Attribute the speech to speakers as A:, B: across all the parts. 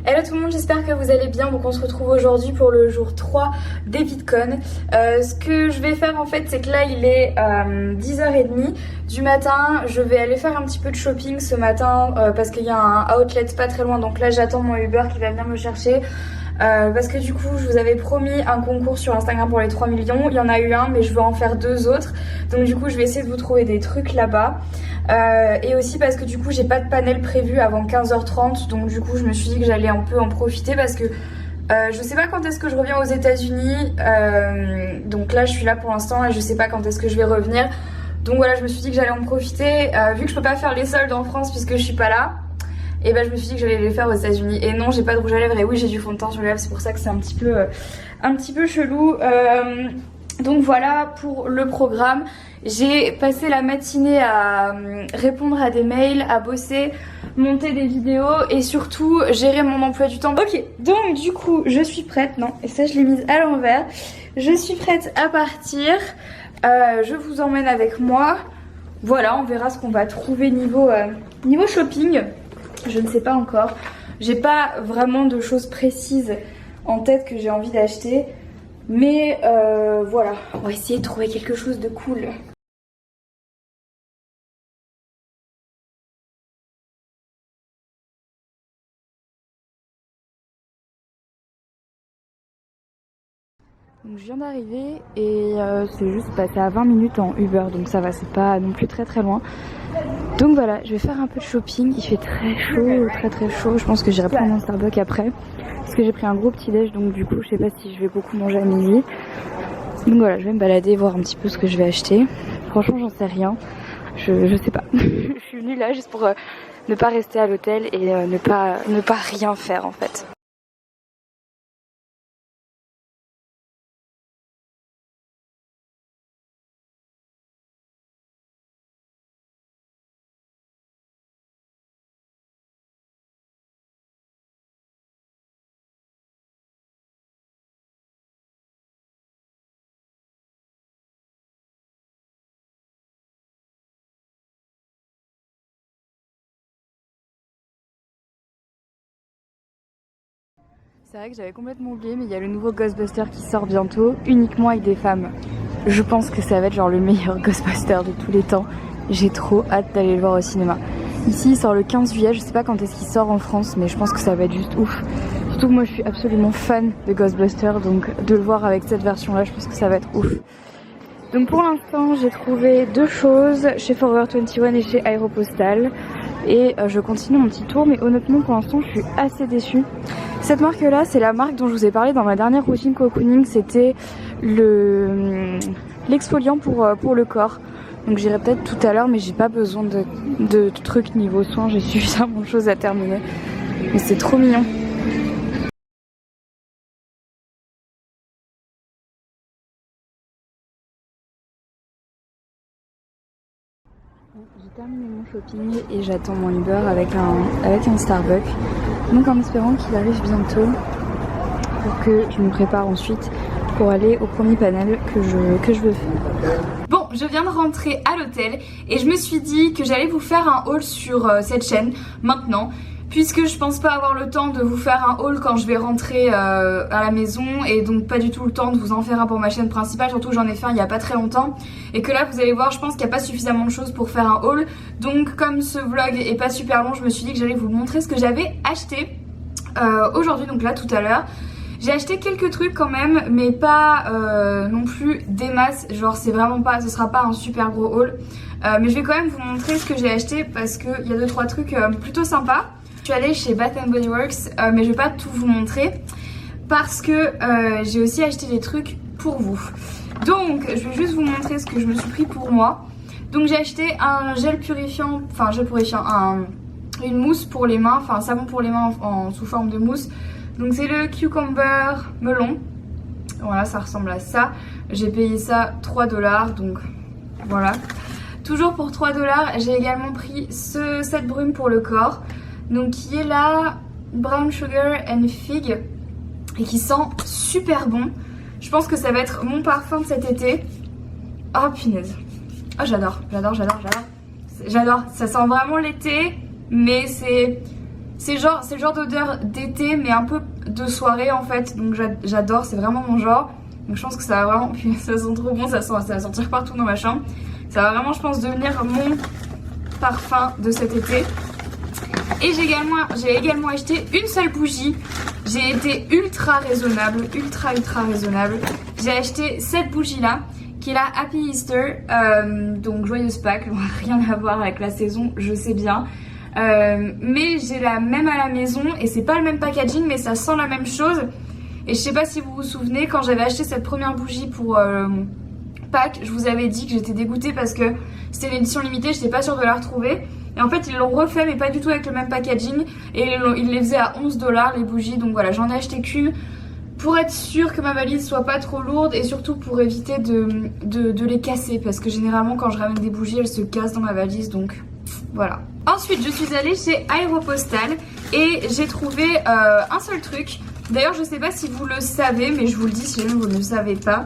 A: Hello tout le monde, j'espère que vous allez bien. Donc on se retrouve aujourd'hui pour le jour 3 des VidCon. Ce que je vais faire en fait, c'est que là il est 10h30 du matin. Je vais aller faire un petit peu de shopping ce matin parce qu'il y a un outlet pas très loin. Donc là j'attends mon Uber qui va venir me chercher. Parce que du coup je vous avais promis un concours sur Instagram pour les 3 millions. Il y en a eu un mais je veux en faire 2 autres. Donc du coup je vais essayer de vous trouver des trucs là-bas. Et aussi parce que du coup j'ai pas de panel prévu avant 15h30. Donc du coup je me suis dit que j'allais un peu en profiter parce que je sais pas quand est-ce que je reviens aux États-Unis. Donc là je suis là pour l'instant et je sais pas quand est-ce que je vais revenir. Donc voilà, je me suis dit que j'allais en profiter. Vu que je peux pas faire les soldes en France puisque je suis pas là, et ben je me suis dit que j'allais les faire aux États-Unis. Et non, j'ai pas de rouge à lèvres et oui j'ai du fond de teint sur les lèvres, c'est pour ça que c'est un petit peu chelou. Donc voilà pour le programme. J'ai passé la matinée à répondre à des mails, à bosser, monter des vidéos et surtout gérer mon emploi du temps. Ok, donc du coup je suis prête. Non, et ça je l'ai mise à l'envers. Je suis prête à partir. Je vous emmène avec moi. Voilà, on verra ce qu'on va trouver niveau shopping. Je ne sais pas encore. J'ai pas vraiment de choses précises en tête que j'ai envie d'acheter. Mais voilà, on va essayer de trouver quelque chose de cool. Donc je viens d'arriver et c'est juste passé à 20 minutes en Uber, donc ça va, c'est pas non plus très loin. Donc voilà, je vais faire un peu de shopping. Il fait très chaud. Je pense que j'irai prendre un Starbucks après parce que j'ai pris un gros petit déj, donc du coup je sais pas si je vais beaucoup manger à midi. Donc voilà, je vais me balader, voir un petit peu ce que je vais acheter. Franchement j'en sais rien, je sais pas. Je suis venue là juste pour ne pas rester à l'hôtel et ne pas rien faire en fait. C'est vrai que j'avais complètement oublié, mais il y a le nouveau Ghostbuster qui sort bientôt, uniquement avec des femmes. Je pense que ça va être genre le meilleur Ghostbuster de tous les temps. J'ai trop hâte d'aller le voir au cinéma. Ici il sort le 15 juillet, je sais pas quand est-ce qu'il sort en France, mais je pense que ça va être juste ouf. Surtout que moi je suis absolument fan de Ghostbuster, donc de le voir avec cette version là, je pense que ça va être ouf. Donc pour l'instant j'ai trouvé 2 choses chez Forever 21 et chez Aéropostale. Et je continue mon petit tour, mais honnêtement pour l'instant je suis assez déçue. Cette marque là c'est la marque dont je vous ai parlé dans ma dernière routine cocooning, c'était l'exfoliant pour le corps. Donc j'irai peut-être tout à l'heure, mais j'ai pas besoin de trucs niveau soins, j'ai suffisamment de choses à terminer. Mais c'est trop mignon. J'ai terminé mon shopping et j'attends mon Uber avec un Starbucks. Donc en espérant qu'il arrive bientôt pour que je me prépare ensuite pour aller au premier panel que je veux faire. Bon, je viens de rentrer à l'hôtel et je me suis dit que j'allais vous faire un haul sur cette chaîne maintenant. Puisque je pense pas avoir le temps de vous faire un haul quand je vais rentrer à la maison, et donc pas du tout le temps de vous en faire un pour ma chaîne principale, surtout que j'en ai fait un il y a pas très longtemps et que là vous allez voir, je pense qu'il n'y a pas suffisamment de choses pour faire un haul. Donc comme ce vlog est pas super long, je me suis dit que j'allais vous montrer ce que j'avais acheté aujourd'hui, donc là tout à l'heure. J'ai acheté quelques trucs quand même, mais pas non plus des masses, genre c'est vraiment pas, ce sera pas un super gros haul. Mais je vais quand même vous montrer ce que j'ai acheté parce qu'il y a 2-3 trucs plutôt sympas. Je suis allée chez Bath & Body Works, mais je vais pas tout vous montrer parce que j'ai aussi acheté des trucs pour vous. Donc je vais juste vous montrer ce que je me suis pris pour moi. Donc j'ai acheté un gel purifiant, une mousse pour les mains, enfin un savon pour les mains sous forme de mousse. Donc c'est le Cucumber Melon. Voilà, ça ressemble à ça. J'ai payé ça 3 $, donc voilà. Toujours pour 3 $, j'ai également pris cette brume pour le corps. Donc qui est la Brown Sugar and Fig et qui sent super bon. Je pense que ça va être mon parfum de cet été. Oh punaise. Oh j'adore. Ça sent vraiment l'été, mais c'est c'est le genre d'odeur d'été mais un peu de soirée en fait, donc j'adore, c'est vraiment mon genre. Donc je pense que ça va vraiment, puis ça sent trop bon, ça va sentir partout dans ma chambre. Ça va vraiment je pense devenir mon parfum de cet été. Et j'ai également acheté une seule bougie. J'ai été ultra raisonnable, ultra raisonnable. J'ai acheté cette bougie là, qui est la Happy Easter, donc joyeuse Pâques, rien à voir avec la saison, je sais bien. Mais j'ai la même à la maison et c'est pas le même packaging mais ça sent la même chose. Et je sais pas si vous vous souvenez, quand j'avais acheté cette première bougie pour Pâques, je vous avais dit que j'étais dégoûtée parce que c'était une édition limitée, j'étais pas sûre de la retrouver. Et en fait ils l'ont refait mais pas du tout avec le même packaging. Et ils les faisaient à 11 $ les bougies, donc voilà, j'en ai acheté qu'une pour être sûre que ma valise soit pas trop lourde et surtout pour éviter de les casser. Parce que généralement quand je ramène des bougies elles se cassent dans ma valise, donc voilà. Ensuite je suis allée chez Aéropostale et j'ai trouvé un seul truc. D'ailleurs je sais pas si vous le savez mais je vous le dis si jamais vous ne le savez pas.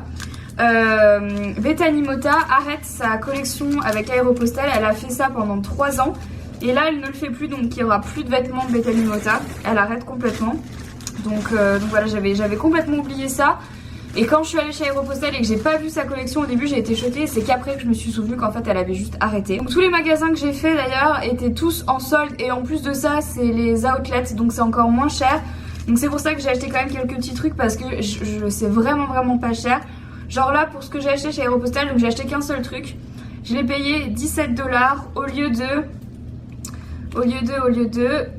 A: Bethany Mota arrête sa collection avec Aéropostale, elle a fait ça pendant 3 ans et là elle ne le fait plus, donc il n'y aura plus de vêtements de Bethany Mota, elle arrête complètement. Donc voilà, j'avais complètement oublié ça. Et quand je suis allée chez Aéropostale et que j'ai pas vu sa collection au début, j'ai été choquée. C'est qu'après que je me suis souvenu qu'en fait elle avait juste arrêté. Donc tous les magasins que j'ai fait d'ailleurs étaient tous en solde. Et en plus de ça c'est les outlets, donc c'est encore moins cher. Donc c'est pour ça que j'ai acheté quand même quelques petits trucs parce que c'est vraiment pas cher. Genre là pour ce que j'ai acheté chez Aéropostale, donc j'ai acheté qu'un seul truc. Je l'ai payé 17 $ au lieu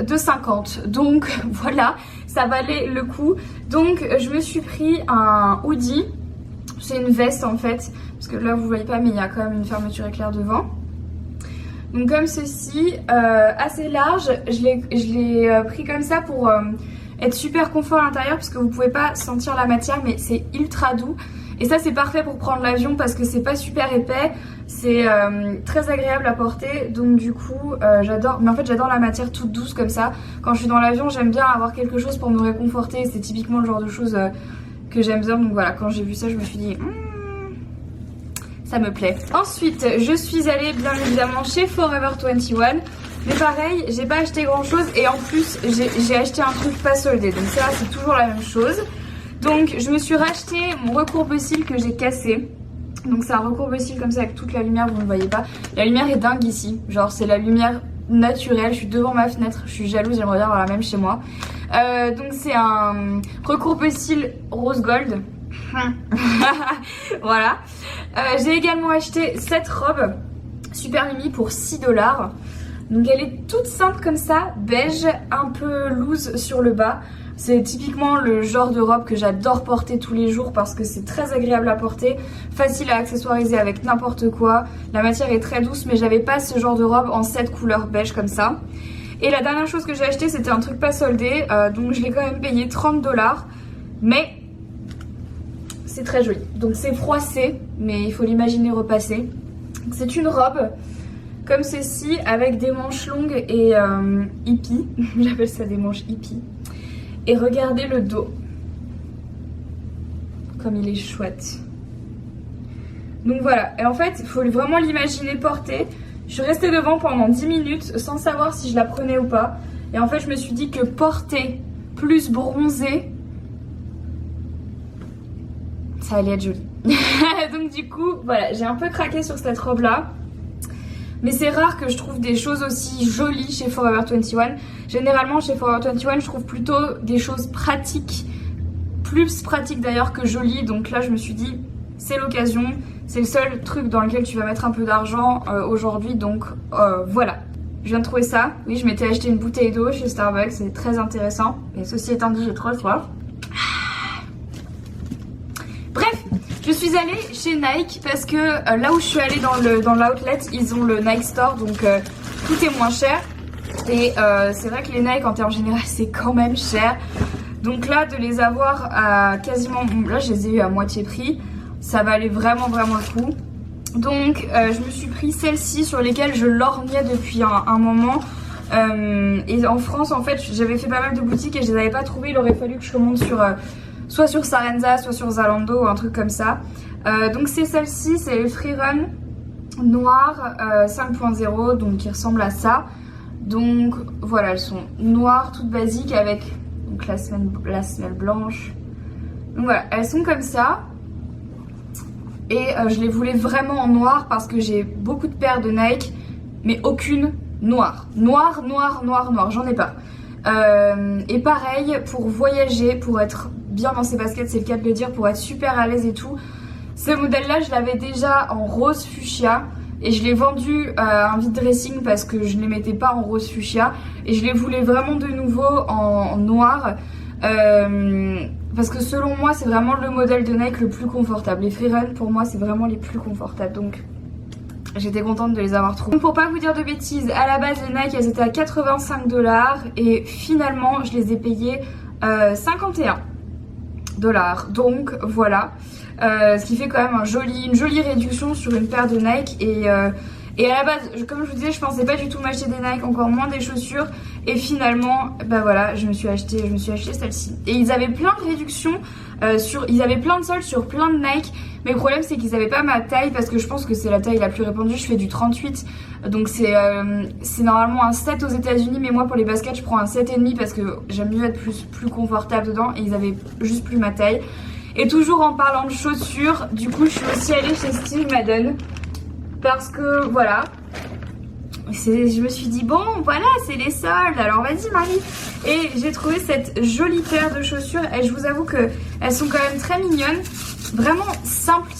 A: de 50. Donc voilà, ça valait le coup. Donc je me suis pris un hoodie. C'est une veste en fait, parce que là vous voyez pas mais il y a quand même une fermeture éclair devant. Donc comme ceci, assez large. Je l'ai pris comme ça pour être super confort à l'intérieur parce que vous pouvez pas sentir la matière mais c'est ultra doux. Et ça c'est parfait pour prendre l'avion parce que c'est pas super épais, c'est très agréable à porter. Donc du coup j'adore, mais en fait j'adore la matière toute douce comme ça. Quand je suis dans l'avion j'aime bien avoir quelque chose pour me réconforter, c'est typiquement le genre de choses que j'aime bien. Donc voilà, quand j'ai vu ça je me suis dit ça me plaît. Ensuite je suis allée bien évidemment chez Forever 21. Mais pareil, j'ai pas acheté grand chose et en plus j'ai acheté un truc pas soldé. Donc ça c'est toujours la même chose. Donc je me suis racheté mon recourbe-cils que j'ai cassé. Donc c'est un recourbe-cils comme ça avec toute la lumière, vous ne voyez pas. La lumière est dingue ici, genre c'est la lumière naturelle. Je suis devant ma fenêtre, je suis jalouse, j'aimerais bien avoir la même chez moi. Donc c'est un recourbe-cils rose gold. Voilà. J'ai également acheté cette robe Super Mimi pour 6 $. Donc elle est toute simple comme ça, beige, un peu loose sur le bas. C'est typiquement le genre de robe que j'adore porter tous les jours parce que c'est très agréable à porter, facile à accessoiriser avec n'importe quoi. La matière est très douce mais j'avais pas ce genre de robe en cette couleur beige comme ça. Et la dernière chose que j'ai acheté c'était un truc pas soldé, donc je l'ai quand même payé 30 $. Mais c'est très joli. Donc c'est froissé mais il faut l'imaginer repassé. C'est une robe comme ceci avec des manches longues et hippie. J'appelle ça des manches hippie. Et regardez le dos, comme il est chouette. Donc voilà, et en fait il faut vraiment l'imaginer porter. Je suis restée devant pendant 10 minutes sans savoir si je la prenais ou pas. Et en fait je me suis dit que porter plus bronzé, ça allait être joli. Donc du coup voilà, j'ai un peu craqué sur cette robe là. Mais c'est rare que je trouve des choses aussi jolies chez Forever 21. Généralement chez Forever 21 je trouve plutôt des choses pratiques, plus pratiques d'ailleurs que jolies. Donc là je me suis dit c'est l'occasion, c'est le seul truc dans lequel tu vas mettre un peu d'argent aujourd'hui. Donc voilà, je viens de trouver ça. Oui, je m'étais acheté une bouteille d'eau chez Starbucks, c'est très intéressant. Et ceci étant dit, j'ai trop soif. Bref, je suis allée chez Nike parce que là où je suis allée dans l'outlet, ils ont le Nike Store, donc tout est moins cher. Et c'est vrai que les Nike en termes généraux c'est quand même cher. Donc là de les avoir à quasiment, là je les ai eu à moitié prix, ça valait vraiment le coup. Donc je me suis pris celles-ci sur lesquelles je lorgnais depuis un moment. Et en France en fait j'avais fait pas mal de boutiques et je les avais pas trouvées, il aurait fallu que je remonte sur... soit sur Sarenza, soit sur Zalando ou un truc comme ça. Donc c'est celle-ci, c'est le Free Run noir 5.0, donc qui ressemble à ça. Donc voilà, elles sont noires, toutes basiques avec donc, la semelle blanche. Donc voilà, elles sont comme ça. Et je les voulais vraiment en noir parce que j'ai beaucoup de paires de Nike, mais aucune noire. Noir, j'en ai pas. Et pareil, pour voyager, pour être bien dans ces baskets, c'est le cas de le dire, pour être super à l'aise et tout. Ce modèle-là, je l'avais déjà en rose fuchsia. Et je l'ai vendu à un vide dressing parce que je ne les mettais pas en rose fuchsia. Et je les voulais vraiment de nouveau en noir. Parce que selon moi c'est vraiment le modèle de Nike le plus confortable. Les Freerun pour moi c'est vraiment les plus confortables, donc j'étais contente de les avoir trouvés. Donc pour pas vous dire de bêtises, à la base les Nike elles étaient à 85 $ et finalement je les ai payées 51 $. Donc voilà, ce qui fait quand même une jolie réduction sur une paire de Nike. Et à la base, comme je vous disais, je pensais pas du tout m'acheter des Nike, encore moins des chaussures. Et finalement, bah voilà, je me suis acheté celle-ci. Et ils avaient plein de réductions, ils avaient plein de soldes sur plein de Nike. Mais le problème c'est qu'ils avaient pas ma taille parce que je pense que c'est la taille la plus répandue. Je fais du 38, donc c'est normalement un 7 aux États-Unis. Mais moi pour les baskets, je prends un 7,5 parce que j'aime mieux être plus confortable dedans. Et ils avaient juste plus ma taille. Et toujours en parlant de chaussures, du coup je suis aussi allée chez Steve Madden. Parce que voilà, je me suis dit bon voilà c'est les soldes, alors vas-y Marie. Et j'ai trouvé cette jolie paire de chaussures et je vous avoue que elles sont quand même très mignonnes. Vraiment simple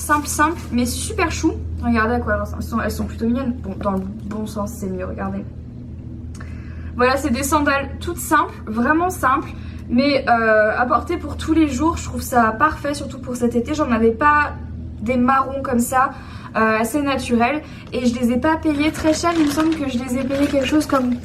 A: mais super chou. Regardez à quoi elles sont plutôt mignonnes. Bon, dans le bon sens c'est mieux, regardez. Voilà, c'est des sandales toutes simples, vraiment simples. Mais à porter pour tous les jours, je trouve ça parfait, surtout pour cet été. J'en avais pas des marrons comme ça. Assez naturel et je les ai pas payés très cher. Il me semble que je les ai payés quelque chose comme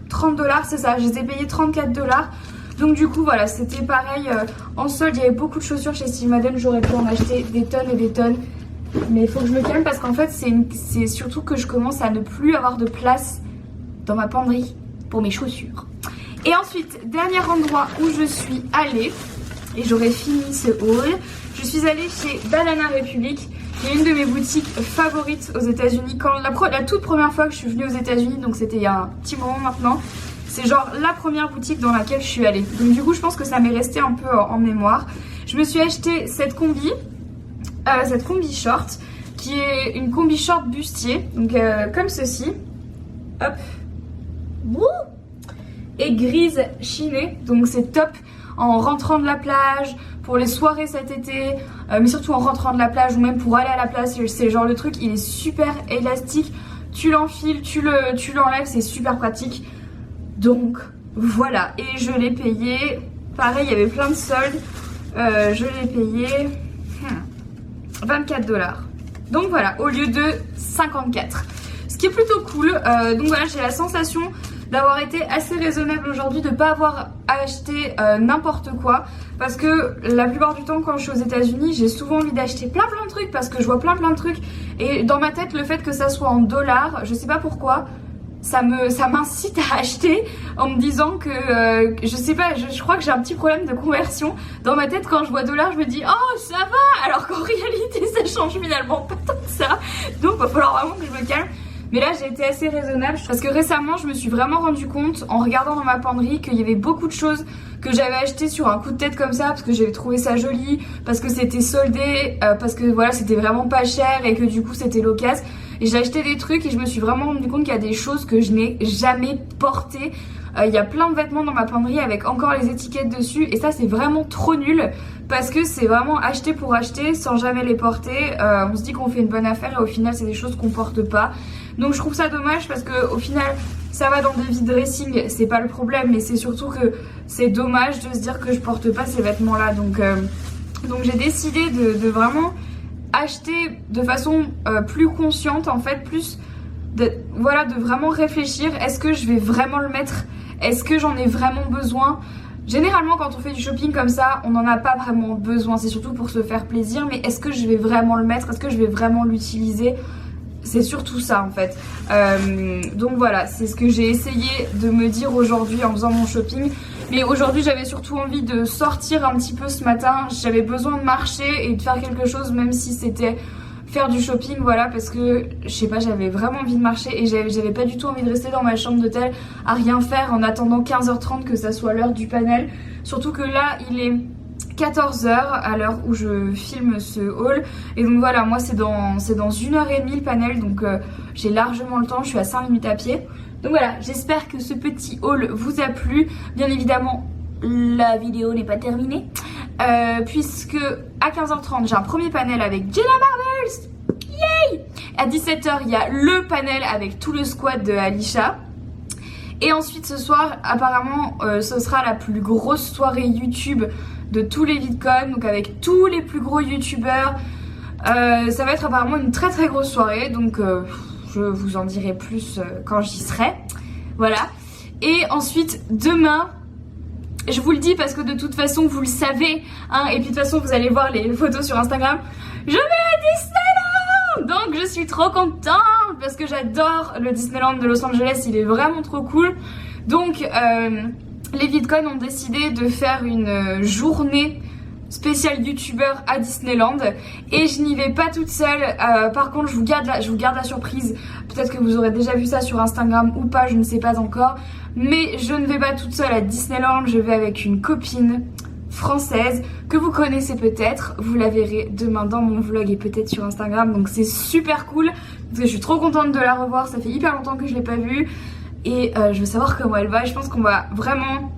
A: 30 $, c'est ça, je les ai payés 34 $. Donc du coup voilà, c'était pareil en solde. Il y avait beaucoup de chaussures chez Steve Madden, j'aurais pu en acheter des tonnes et des tonnes, mais il faut que je me calme parce qu'en fait c'est surtout que je commence à ne plus avoir de place dans ma penderie pour mes chaussures. Et ensuite, dernier endroit où je suis allée et j'aurais fini ce haul, je suis allée chez Banana Republic. C'est une de mes boutiques favorites aux États-Unis. Quand la toute première fois que je suis venue aux États-Unis, donc c'était il y a un petit moment maintenant, c'est genre la première boutique dans laquelle je suis allée. Donc du coup, je pense que ça m'est resté un peu en mémoire. Je me suis acheté cette combi short, qui est une combi short bustier, donc comme ceci. Hop. Et grise chinée, donc c'est top en rentrant de la plage, pour les soirées cet été, mais surtout en rentrant de la plage ou même pour aller à la plage. C'est genre le truc, il est super élastique, tu l'enfiles, tu l'enlèves, c'est super pratique. Donc voilà, et je l'ai payé, pareil il y avait plein de soldes, je l'ai payé 24 $. Donc voilà, au lieu de 54. Ce qui est plutôt cool, donc voilà, j'ai la sensation d'avoir été assez raisonnable aujourd'hui, de pas avoir acheté n'importe quoi, parce que la plupart du temps quand je suis aux États-Unis j'ai souvent envie d'acheter plein de trucs parce que je vois plein de trucs et dans ma tête le fait que ça soit en dollars, je sais pas pourquoi, ça m'incite à acheter en me disant que je sais pas, je crois que j'ai un petit problème de conversion. Dans ma tête quand je vois dollars je me dis oh ça va, alors qu'en réalité ça change finalement pas tant que ça, donc va falloir vraiment que je me calme. Mais là j'ai été assez raisonnable parce que récemment je me suis vraiment rendu compte en regardant dans ma penderie qu'il y avait beaucoup de choses que j'avais achetées sur un coup de tête comme ça parce que j'avais trouvé ça joli, parce que c'était soldé, parce que voilà c'était vraiment pas cher et que du coup c'était l'occasion. Et j'ai acheté des trucs et je me suis vraiment rendu compte qu'il y a des choses que je n'ai jamais portées. Il y a plein de vêtements dans ma penderie avec encore les étiquettes dessus et ça c'est vraiment trop nul parce que c'est vraiment acheter pour acheter sans jamais les porter. On se dit qu'on fait une bonne affaire et au final c'est des choses qu'on porte pas. Donc je trouve ça dommage parce que au final ça va dans des vide dressing, c'est pas le problème, mais c'est surtout que c'est dommage de se dire que je porte pas ces vêtements là. Donc j'ai décidé de vraiment acheter de façon plus consciente en fait, plus de vraiment réfléchir, est-ce que je vais vraiment le mettre, est-ce que j'en ai vraiment besoin. Généralement quand on fait du shopping comme ça on n'en a pas vraiment besoin, c'est surtout pour se faire plaisir, mais est-ce que je vais vraiment le mettre, est-ce que je vais vraiment l'utiliser, c'est surtout ça en fait. Donc voilà, c'est ce que j'ai essayé de me dire aujourd'hui en faisant mon shopping. Mais aujourd'hui j'avais surtout envie de sortir un petit peu ce matin, j'avais besoin de marcher et de faire quelque chose même si c'était faire du shopping, voilà, parce que je sais pas, j'avais vraiment envie de marcher et j'avais pas du tout envie de rester dans ma chambre d'hôtel à rien faire en attendant 15h30 que ça soit l'heure du panel. Surtout que là il est 14h à l'heure où je filme ce haul et donc voilà, moi c'est dans 1h30 le panel, donc j'ai largement le temps, je suis à 5 minutes à pied. Donc voilà, j'espère que ce petit haul vous a plu. Bien évidemment la vidéo n'est pas terminée puisque à 15h30 j'ai un premier panel avec Jenna Marbles, yay! À 17h il y a le panel avec tout le squad de Alisha. Et ensuite ce soir apparemment ce sera la plus grosse soirée YouTube de tous les VidCon, donc avec tous les plus gros youtubeurs. Ça va être apparemment une très très grosse soirée, donc je vous en dirai plus quand j'y serai. Voilà. Et ensuite demain, je vous le dis parce que de toute façon vous le savez, hein, et puis de toute façon vous allez voir les photos sur Instagram, je vais à Disneyland. Donc je suis trop contente parce que j'adore le Disneyland de Los Angeles, il est vraiment trop cool. Donc les VidCon ont décidé de faire une journée spéciale youtubeur à Disneyland et je n'y vais pas toute seule. Par contre je vous garde la surprise. Peut-être que vous aurez déjà vu ça sur Instagram ou pas, je ne sais pas encore. Mais je ne vais pas toute seule à Disneyland, je vais avec une copine française que vous connaissez peut-être. Vous la verrez demain dans mon vlog et peut-être sur Instagram, donc c'est super cool parce que je suis trop contente de la revoir, ça fait hyper longtemps que je l'ai pas vue. Et je veux savoir comment elle va et je pense qu'on va vraiment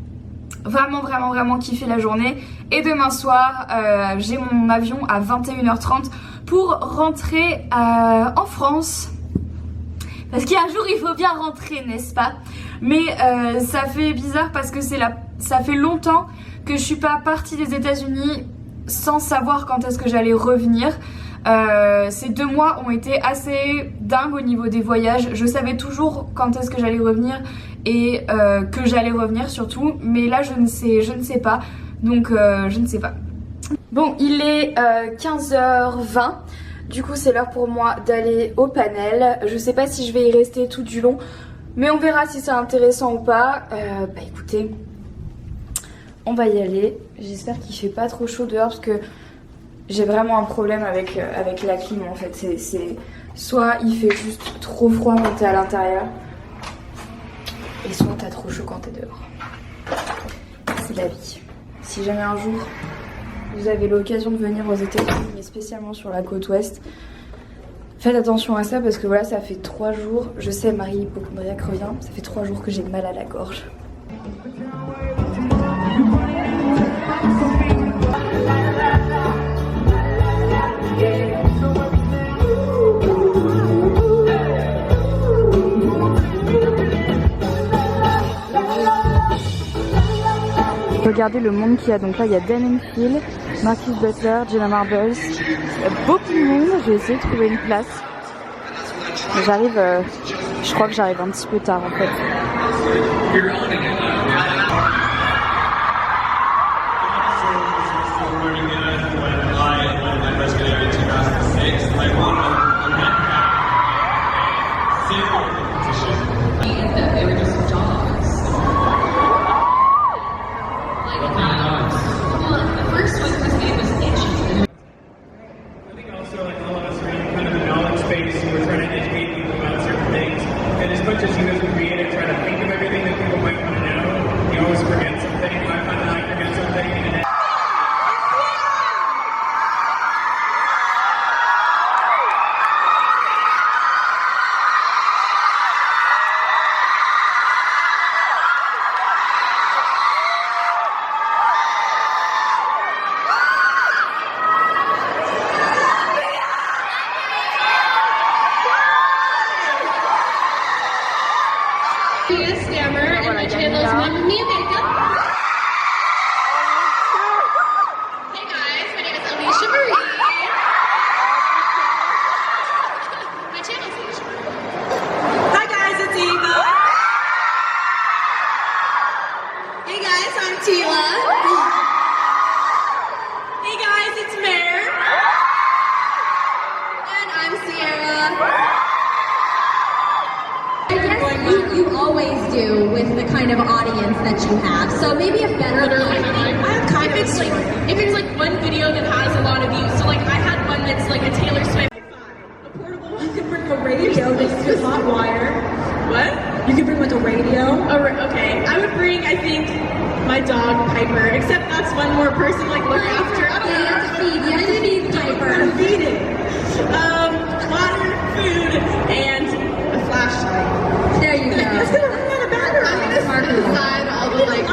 A: kiffer la journée. Et demain soir j'ai mon avion à 21h30 pour rentrer en France. Parce qu'un jour il faut bien rentrer, n'est-ce pas? Mais ça fait bizarre parce que ça fait longtemps que je suis pas partie des États-Unis sans savoir quand est-ce que j'allais revenir. Ces 2 mois ont été assez dingues au niveau des voyages. Je savais toujours quand est-ce que j'allais revenir et que j'allais revenir surtout, mais là je ne sais pas, donc je ne sais pas. Bon, il est 15h20, du coup c'est l'heure pour moi d'aller au panel. Je sais pas si je vais y rester tout du long, mais on verra si c'est intéressant ou pas. Bah écoutez, on va y aller. J'espère qu'il fait pas trop chaud dehors parce que j'ai vraiment un problème avec la clim en fait. C'est soit il fait juste trop froid quand t'es à l'intérieur, et soit t'as trop chaud quand t'es dehors. C'est la vie. Si jamais un jour vous avez l'occasion de venir aux États-Unis, mais spécialement sur la côte ouest, faites attention à ça parce que voilà, ça fait 3 jours. Je sais, Marie hypochondriaque revient. Ça fait 3 jours que j'ai mal à la gorge. Regardez le monde qu'il y a. Donc là il y a Dan & Phil, Marcus Butler, Jenna Marbles. Il y a beaucoup de monde. Je vais essayer de trouver une place. J'arrive, je crois que j'arrive un petit peu tard en fait.
B: Stammer, and my channel is Mamma Mia Makeup. Hey guys, my name is Alicia Marie. My channel is Alicia Marie.
C: Hi guys, it's Eva. Hey guys, I'm Tila. Hey guys, it's Mare. And I'm Sierra.
B: You always do with the kind of audience that you have. So maybe a better
C: If it's like one video that has a lot of views, so like I had one that's like a Taylor Swift. my dog Piper, except that's one more person like look after. I don't know.
B: You have to feed Piper.
C: Feed it. Water, food, and a flashlight.
B: There you go.
C: It's gonna run out of battery.
D: I'm gonna decide all the like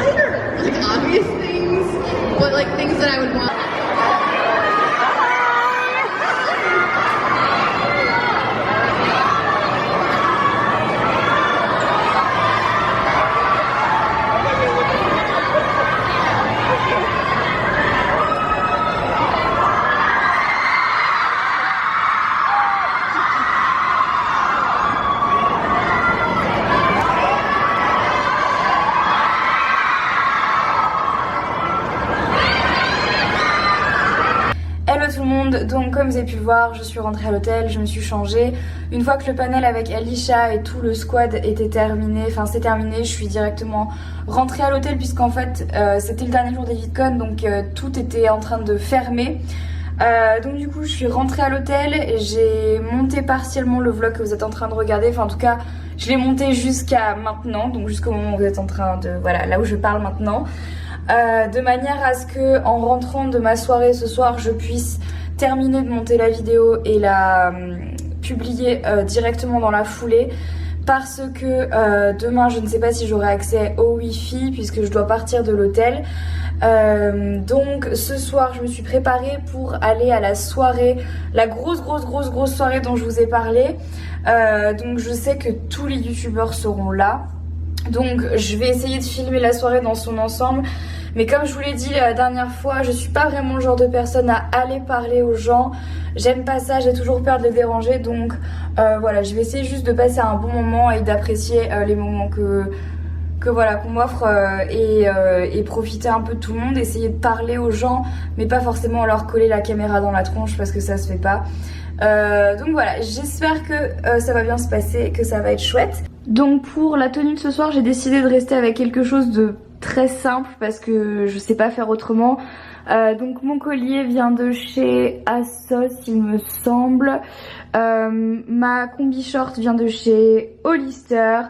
D: obvious things, but like things that I would want.
A: Hello tout le monde, donc comme vous avez pu le voir, je suis rentrée à l'hôtel, je me suis changée. Une fois que le panel avec Alicia et tout le squad était terminé, enfin c'est terminé, je suis directement rentrée à l'hôtel puisqu'en fait c'était le dernier jour des VidCon, donc tout était en train de fermer. Donc du coup je suis rentrée à l'hôtel et j'ai monté partiellement le vlog que vous êtes en train de regarder, enfin en tout cas je l'ai monté jusqu'à maintenant, donc jusqu'au moment où vous êtes en train de, voilà, là où je parle maintenant. De manière à ce que en rentrant de ma soirée ce soir je puisse terminer de monter la vidéo et la publier directement dans la foulée, parce que demain je ne sais pas si j'aurai accès au wifi puisque je dois partir de l'hôtel. Donc ce soir je me suis préparée pour aller à la soirée, la grosse soirée dont je vous ai parlé. Donc je sais que tous les youtubeurs seront là. Donc je vais essayer de filmer la soirée dans son ensemble, mais comme je vous l'ai dit la dernière fois, je suis pas vraiment le genre de personne à aller parler aux gens. J'aime pas ça, j'ai toujours peur de les déranger, donc voilà, je vais essayer juste de passer un bon moment et d'apprécier les moments que voilà qu'on m'offre et profiter un peu de tout le monde, essayer de parler aux gens, mais pas forcément leur coller la caméra dans la tronche parce que ça se fait pas. Donc voilà, j'espère que ça va bien se passer, que ça va être chouette. Donc pour la tenue de ce soir, j'ai décidé de rester avec quelque chose de très simple parce que je sais pas faire autrement. Donc mon collier vient de chez ASOS il me semble. Ma combi short vient de chez Hollister.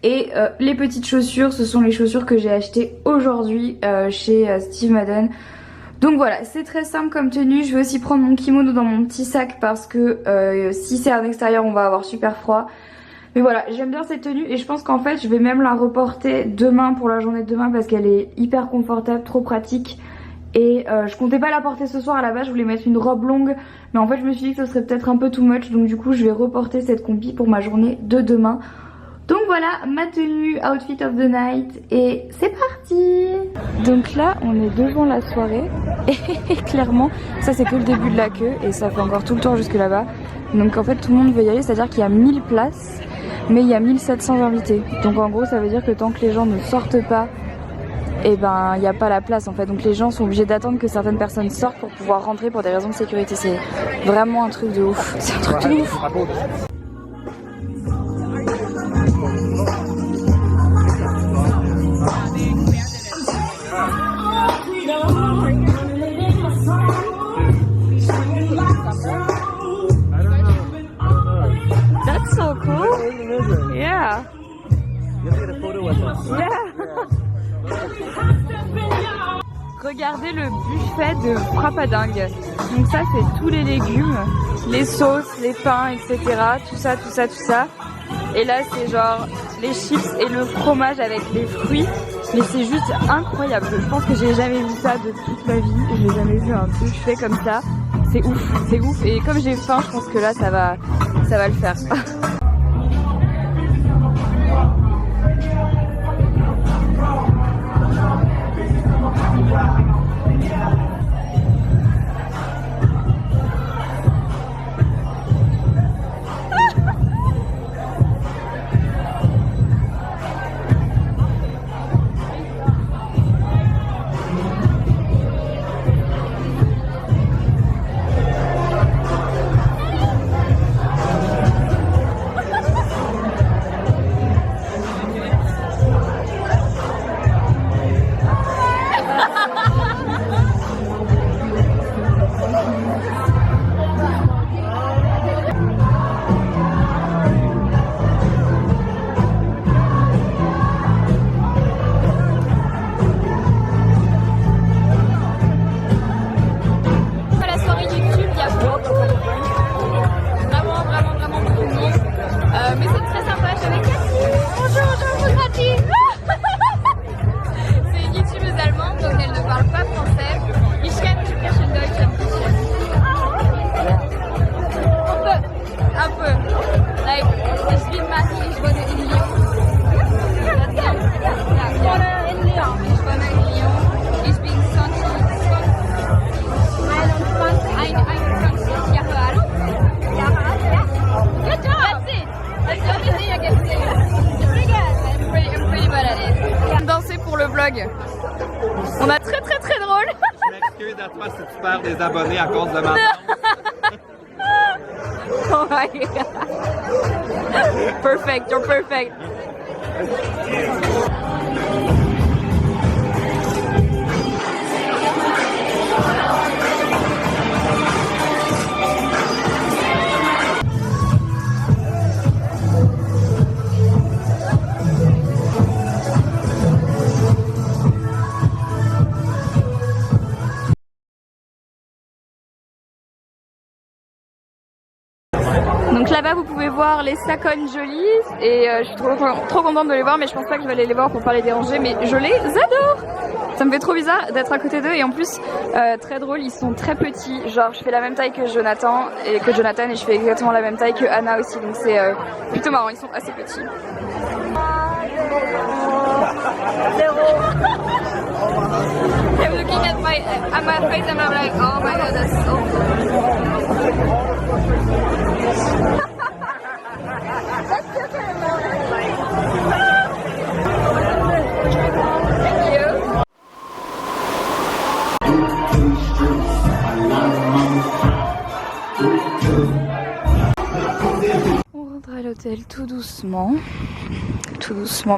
A: Et les petites chaussures, ce sont les chaussures que j'ai achetées aujourd'hui chez Steve Madden. Donc voilà, c'est très simple comme tenue. Je vais aussi prendre mon kimono dans mon petit sac parce que si c'est à l'extérieur on va avoir super froid. Mais voilà, j'aime bien cette tenue et je pense qu'en fait je vais même la reporter demain pour la journée de demain parce qu'elle est hyper confortable, trop pratique. Et je comptais pas la porter ce soir, à la base je voulais mettre une robe longue, mais en fait je me suis dit que ce serait peut-être un peu too much, donc du coup je vais reporter cette combi pour ma journée de demain. Donc voilà ma tenue outfit of the night et c'est parti. Donc là on est devant la soirée et clairement ça c'est que le début de la queue et ça fait encore tout le tour jusque là-bas. Donc en fait tout le monde veut y aller, c'est à dire qu'il y a 1000 places mais il y a 1700 invités. Donc en gros ça veut dire que tant que les gens ne sortent pas, et ben il n'y a pas la place en fait. Donc les gens sont obligés d'attendre que certaines personnes sortent pour pouvoir rentrer pour des raisons de sécurité. C'est vraiment un truc de ouf, c'est un truc de ouf. That's so cool. Yeah. Yeah. Regardez le buffet de frappadingue. Donc ça c'est tous les légumes, les sauces, les pains, etc. Tout ça. Et là c'est genre les chips et le fromage avec les fruits. Mais c'est juste incroyable. Je pense que j'ai jamais vu ça de toute ma vie. J'ai jamais vu un buffet comme ça. C'est ouf. Et comme j'ai faim, je pense que là ça va le faire.
E: m'excuse à toi si tu perds des abonnés à cause de ma danse.
A: Oh my god. Perfect, you're perfect. Donc là-bas vous pouvez voir les Sacones jolies et je suis trop contente de les voir, mais je pense pas que je vais aller les voir pour pas les déranger, mais je les adore. Ça me fait trop bizarre d'être à côté d'eux et en plus très drôle, ils sont très petits, genre je fais la même taille que Jonathan et je fais exactement la même taille que Anna aussi, donc c'est plutôt marrant, ils sont assez petits. I'm looking at my face and I'm like, oh my god, that's so On rentre à l'hôtel tout doucement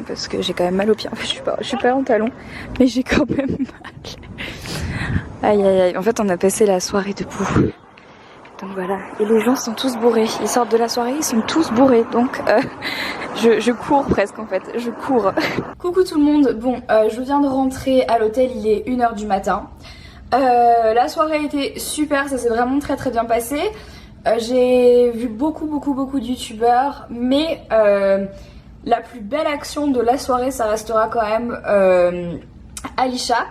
A: parce que j'ai quand même mal aux pieds. En fait, je suis pas en talons, mais j'ai quand même mal. Aïe aïe aïe. En fait, on a passé la soirée debout. Donc voilà. Et les gens sont tous bourrés. Ils sortent de la soirée, ils sont tous bourrés. Donc je cours presque en fait. Je cours. Coucou tout le monde. Bon, je viens de rentrer à l'hôtel. Il est 1h du matin. La soirée a été super. Ça s'est vraiment très très bien passé. J'ai vu beaucoup de youtubeurs, mais la plus belle action de la soirée, ça restera quand même Alisha,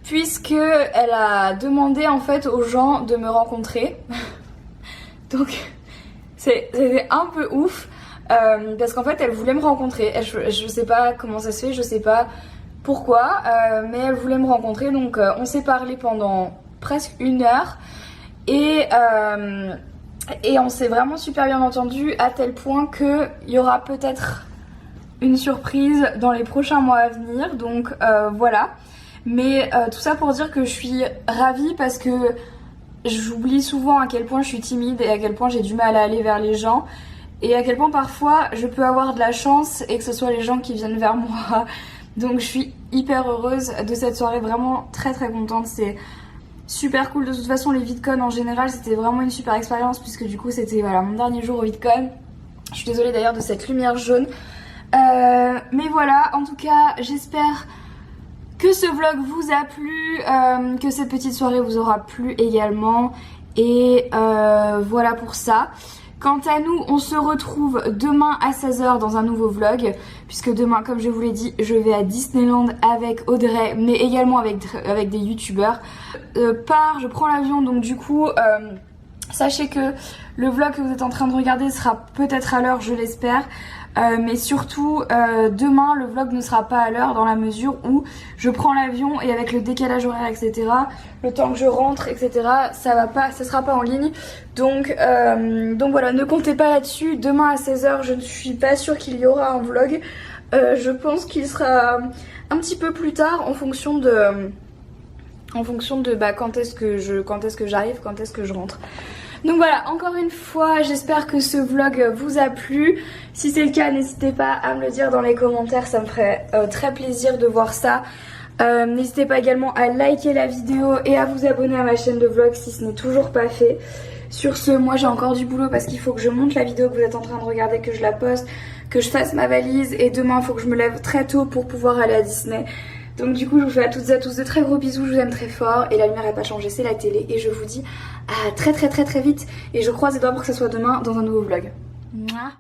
A: puisque elle a demandé en fait aux gens de me rencontrer. Donc c'était un peu ouf parce qu'en fait elle voulait me rencontrer. Je sais pas comment ça se fait, je sais pas pourquoi, mais elle voulait me rencontrer. Donc on s'est parlé pendant presque 1 heure et on s'est vraiment super bien entendu, à tel point qu'il y aura peut-être une surprise dans les prochains mois à venir. Donc voilà. Mais tout ça pour dire que je suis ravie parce que j'oublie souvent à quel point je suis timide et à quel point j'ai du mal à aller vers les gens. Et à quel point parfois je peux avoir de la chance et que ce soit les gens qui viennent vers moi. Donc je suis hyper heureuse de cette soirée, vraiment très très contente. C'est super cool. De toute façon les VidCon en général c'était vraiment une super expérience, puisque du coup c'était voilà, mon dernier jour au VidCon. Je suis désolée d'ailleurs de cette lumière jaune. Mais voilà, en tout cas j'espère que ce vlog vous a plu, que cette petite soirée vous aura plu également. Et voilà pour ça. Quant à nous, on se retrouve demain à 16h dans un nouveau vlog, puisque demain, comme je vous l'ai dit, je vais à Disneyland avec Audrey, mais également avec des youtubeurs. Je prends l'avion, donc du coup, sachez que le vlog que vous êtes en train de regarder sera peut-être à l'heure, je l'espère. Mais surtout demain le vlog ne sera pas à l'heure, dans la mesure où je prends l'avion et avec le décalage horaire etc, le temps que je rentre etc, ça sera pas en ligne. Donc voilà, ne comptez pas là-dessus. Demain à 16h je ne suis pas sûre qu'il y aura un vlog. Je pense qu'il sera un petit peu plus tard en fonction de quand est-ce que j'arrive, quand est-ce que je rentre. Donc voilà, encore une fois, j'espère que ce vlog vous a plu. Si c'est le cas, n'hésitez pas à me le dire dans les commentaires, ça me ferait très plaisir de voir ça. N'hésitez pas également à liker la vidéo et à vous abonner à ma chaîne de vlog si ce n'est toujours pas fait. Sur ce, moi j'ai encore du boulot parce qu'il faut que je monte la vidéo que vous êtes en train de regarder, que je la poste, que je fasse ma valise, et demain il faut que je me lève très tôt pour pouvoir aller à Disney. Donc du coup je vous fais à toutes et à tous de très gros bisous, je vous aime très fort, et la lumière n'a pas changé, c'est la télé, et je vous dis à très vite, et je croise les doigts pour que ça soit demain dans un nouveau vlog. Mouah.